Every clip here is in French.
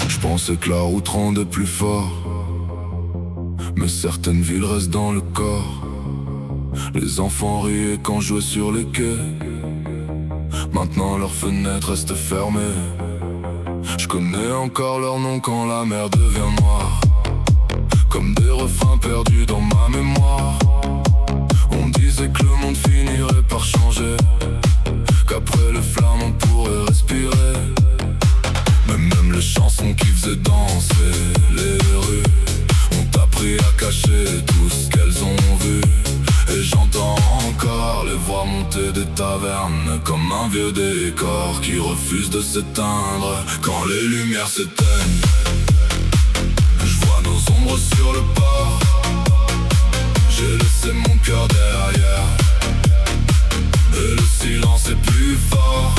J'pensais que la route rendait plus fort, mais certaines villes restent dans le corps. Les enfants riaient quand je jouais sur les quais. Maintenant leurs fenêtres restent fermées. Je connais encore leur nom quand la mer devient noire, comme des refrains perdus dans ma mémoire. On disait que le monde finirait par changer, qu'après les flammes on pourrait respirer. Mais même les chansons qui faisaient danser les rues ont appris à cacher tout ce qu'elles ont vu. Et j'entends encore les voix monter des tavernes, comme un vieux décor qui refuse de s'éteindre. Quand les lumières s'éteignent, je vois nos ombres sur le port. J'ai laissé mon cœur derrière, et le silence est plus fort.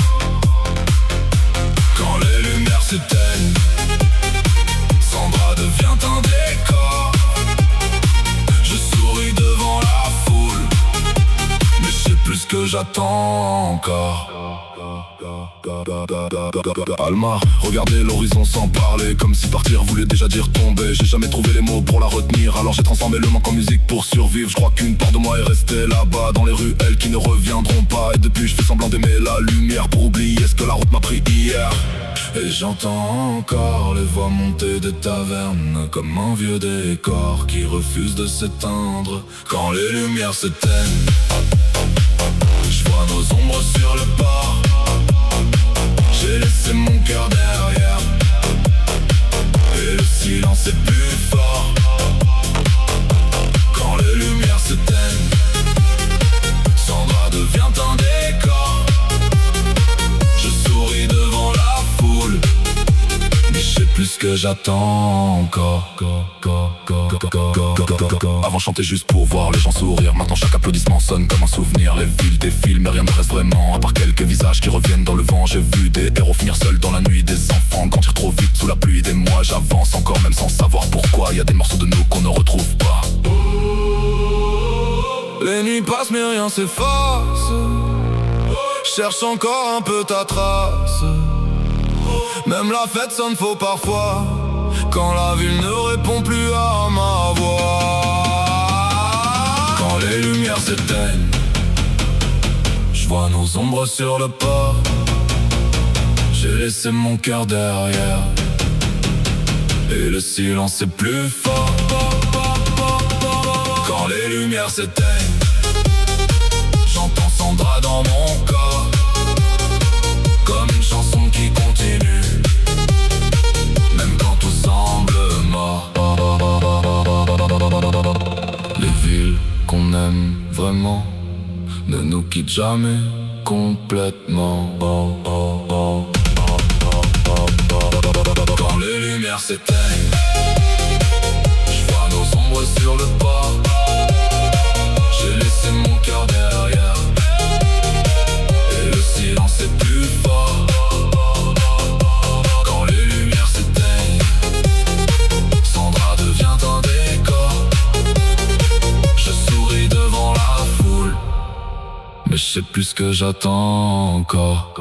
Quand les lumières s'éteignent, Sandra devient un décor. Je souris devant la foule, mais je sais plus ce que j'attends encore. Alma regardait l'horizon sans parler, comme si partir voulait déjà dire tomber. J'ai jamais trouvé les mots pour la retenir, alors j'ai transformé le manque en musique pour survivre. Je crois qu'une part de moi est restée là-bas, dans les rues, elles qui ne reviendront pas. Et depuis je fais semblant d'aimer la lumière, pour oublier ce que la route m'a pris hier. Et j'entends encore les voix monter des tavernes, comme un vieux décor qui refuse de s'éteindre. Quand les lumières s'éteignent, je vois nos ombres sur le port. J'ai laissé mon cœur derrière, et le silence est plus fort. Quand les lumières s'éteignent, Sandra devient un décor. Je souris devant la foule, mais je sais plus ce que j'attends encore. Avant je chantais juste pour voir les gens sourire, maintenant chaque applaudissement sonne comme un souvenir. Les villes défilent mais rien ne reste vraiment, à part quelques visages qui reviennent dans le vent. J'ai vu des héros finir seuls dans la nuit, des enfants grandir trop vite sous la pluie. Des mois j'avance encore même sans savoir pourquoi. Y a des morceaux de nous qu'on ne retrouve pas. Les nuits passent mais rien s'efface, cherche encore un peu ta trace. Même la fête sonne faux parfois, quand la ville ne répond plus à ma voix. Quand les lumières s'éteignent, je vois nos ombres sur le port. J'ai laissé mon cœur derrière, et le silence est plus fort. Quand les lumières s'éteignent, j'entends Sandra dans mon corps, comme une chanson qui continue, même quand tout semble mort. Les villes qu'on aime vraiment ne nous quittent jamais complètement. Quand les lumières s'éteignent, je vois nos ombres sur le port. J'ai laissé mon cœur derrière, et le silence est plus fort. Quand les lumières s'éteignent, Sandra devient un décor. Je souris devant la foule, mais je sais plus ce que j'attends encore.